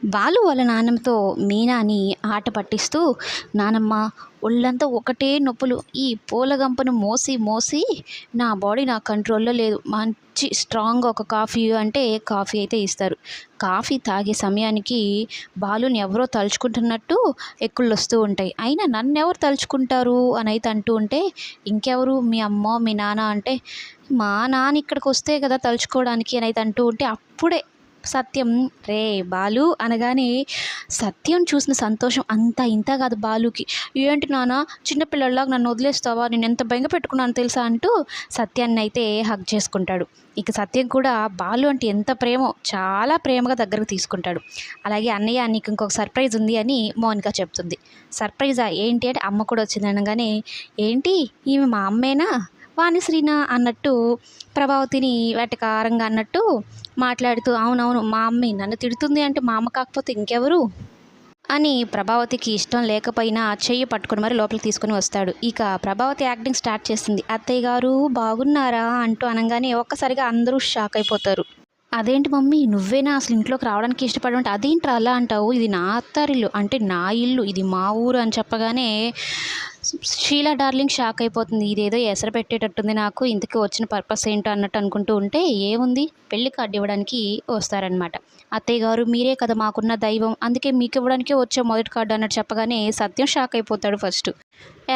బాలు వాళ్ళ నాన్నమ్మతో మీనాని ఆట పట్టిస్తూ, నానమ్మ ఒళ్ళంతా ఒకటే నొప్పులు. ఈ పూలగంపను మోసి మోసి నా బాడీ నా కంట్రోల్లో లేదు. మంచి స్ట్రాంగ్గా ఒక కాఫీ అంటే కాఫీ అయితే ఇస్తారు. కాఫీ తాగే సమయానికి బాలుని ఎవరో తలుచుకుంటున్నట్టు ఎక్కుళ్ళు వస్తూ ఉంటాయి. అయినా నన్నెవరు తలుచుకుంటారు అని అయితే అంటూ ఉంటే, ఇంకెవరు మీ అమ్మో మీ నాన్న అంటే, మా నాన్న ఇక్కడికి వస్తే కదా తలుచుకోవడానికి అని అయితే అంటూ ఉంటే, అప్పుడే సత్యం రే బాలు అనగానే సత్యం చూసిన సంతోషం అంత ఇంత కాదు బాలుకి. ఏంటి నాన్న చిన్నపిల్లల్లాగా నన్ను వదిలేస్తావా, నేను ఎంత బెంగ పెట్టుకున్నాను తెలుసా అంటూ సత్యాన్ని అయితే హగ్ చేసుకుంటాడు. ఇక సత్యం కూడా బాలు అంటే ఎంత ప్రేమో చాలా ప్రేమగా దగ్గరకు తీసుకుంటాడు. అలాగే అన్నయ్య నీకు ఇంకొక సర్ప్రైజ్ ఉంది అని మౌనిక చెప్తుంది. సర్ప్రైజా ఏంటి అంటే అమ్మ కూడా వచ్చింది అనగానే, ఏంటి ఈమె మా అమ్మేనా వాణిశ్రీనా అన్నట్టు ప్రభావతిని వెటకారంగా అన్నట్టు మాట్లాడుతూ, అవునవును మా అమ్మే, నన్ను తిడుతుంది అంటే మా అమ్మ కాకపోతే ఇంకెవరు అని ప్రభావతికి ఇష్టం లేకపోయినా చెయ్యి పట్టుకుని మరి లోపలికి తీసుకుని వస్తాడు. ఇక ప్రభావతి యాక్టింగ్ స్టార్ట్ చేస్తుంది. అత్తయ్య గారు బాగున్నారా అంటూ అనగానే ఒక్కసారిగా అందరూ షాక్ అయిపోతారు. అదేంటి మమ్మీ నువ్వేనా అసలు ఇంట్లోకి రావడానికి ఇష్టపడమంటే, అదేంట్రా అలా అంటావు, ఇది నా అత్తారిల్లు అంటే నా ఇల్లు, ఇది మా ఊరు అని చెప్పగానే షీలా డార్లింగ్ షాక్ అయిపోతుంది. ఇదేదో ఎసరు పెట్టేటట్టుంది నాకు, ఇంతకీ వచ్చిన పర్పస్ ఏంటో అన్నట్టు అనుకుంటూ ఉంటే, ఏముంది పెళ్లి కార్డు ఇవ్వడానికి వస్తారనమాట. అత్తయ్య గారు మీరే కదా మాకున్న దైవం, అందుకే మీకు ఇవ్వడానికే వచ్చే మొదటి కార్డు అన్నట్టు చెప్పగానే సత్యం షాక్ అయిపోతాడు ఫస్ట్.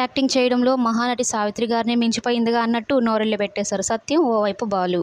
యాక్టింగ్ చేయడంలో మహానటి సావిత్రి గారినే మించిపోయిందిగా అన్నట్టు నోరెళ్ళి పెట్టేశారు సత్యం, ఓవైపు బాలు.